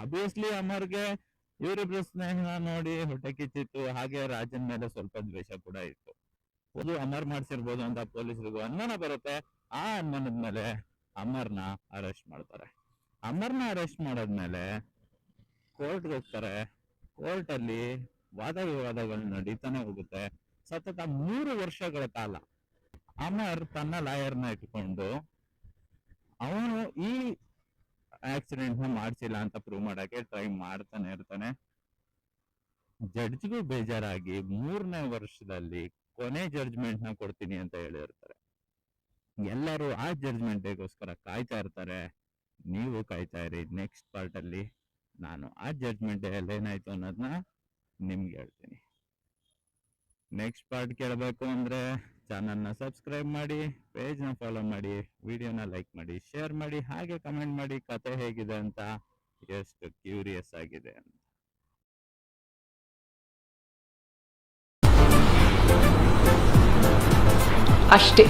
Obviously ಅಮರ್ಗೆ ಇವರಿಬ್ರು ಸ್ನೇಹ ನೋಡಿ ಹೊಟ್ಟೆ ಕಿಚ್ಚಿತ್ತು. ಹಾಗೆ ರಾಜನ್ ಮೇಲೆ ಸ್ವಲ್ಪ ದ್ವೇಷ ಕೂಡ ಇತ್ತು. ಅದು ಅಮರ್ ಮಾಡ್ಸಿರ್ಬೋದು ಅಂತ ಪೊಲೀಸರಿಗೂ ಅನುಮಾನ ಬರುತ್ತೆ. ಆ ಅನುಮಾನದ ಮೇಲೆ ಅಮರ್ನ ಅರೆಸ್ಟ್ ಮಾಡ್ತಾರೆ. ಅಮರ್ನ ಅರೆಸ್ಟ್ ಮಾಡಾದ್ಮೇಲೆ ಕೋರ್ಟ್ಗೆ ಹೋಗ್ತಾರೆ. ಕೋರ್ಟ್ ಅಲ್ಲಿ ವಾದ ವಿವಾದಗಳು ನಡೀತಾನೆ ಹೋಗುತ್ತೆ. ಸತತ 3 ವರ್ಷಗಳ ಕಾಲ ಅಮರ್ ತನ್ನ ಲಾಯರ್ನ ಇಟ್ಕೊಂಡು ಅವನು ಈ ಆಕ್ಸಿಡೆಂಟ್ ನ ಮಾಡ್ಸಿಲ್ಲ ಅಂತ ಪ್ರೂವ್ ಮಾಡಕ್ಕೆ ಟ್ರೈ ಮಾಡ್ತಾನೆ ಇರ್ತಾನೆ. ಜಡ್ಜ್ಗೂ ಬೇಜಾರಾಗಿ 3ನೇ ವರ್ಷದಲ್ಲಿ ಕೊನೆ ಜಡ್ಜ್ಮೆಂಟ್ ನ ಕೊಡ್ತೀನಿ ಅಂತ ಹೇಳಿರ್ತಾರೆ. ಎಲ್ಲರೂ ಆ ಜಡ್ಜ್ಮೆಂಟ್ಗೋಸ್ಕರ ಕಾಯ್ತಾ ಇರ್ತಾರೆ. ನೀವು ಕಾಯ್ತಾ ಇರಿ. ನೆಕ್ಸ್ಟ್ ಪಾರ್ಟ್ ಅಲ್ಲಿ ನಾನು ಆ ಜಡ್ಜ್ಮೆಂಟ್ ಏನಾಯ್ತು ಅನ್ನೋದನ್ನ ನಿಮ್ಗೆ ಹೇಳ್ತೀನಿ. ನೆಕ್ಸ್ಟ್ ಪಾರ್ಟ್ ಕೇಳಬೇಕು ಅಂದ್ರೆ ಚಾನಲ್ನ ಸಬ್ಸ್ಕ್ರೈಬ್ ಮಾಡಿ, ಪೇಜ್ನ ಫಾಲೋ ಮಾಡಿ, ವಿಡಿಯೋನ ಲೈಕ್ ಮಾಡಿ, ಶೇರ್ ಮಾಡಿ, ಹಾಗೆ ಕಮೆಂಟ್ ಮಾಡಿ ಕತೆ ಹೇಗಿದೆ ಅಂತ, ಎಷ್ಟು ಕ್ಯೂರಿಯಸ್ ಆಗಿದೆ ಅಂತ. ಅಷ್ಟೇ.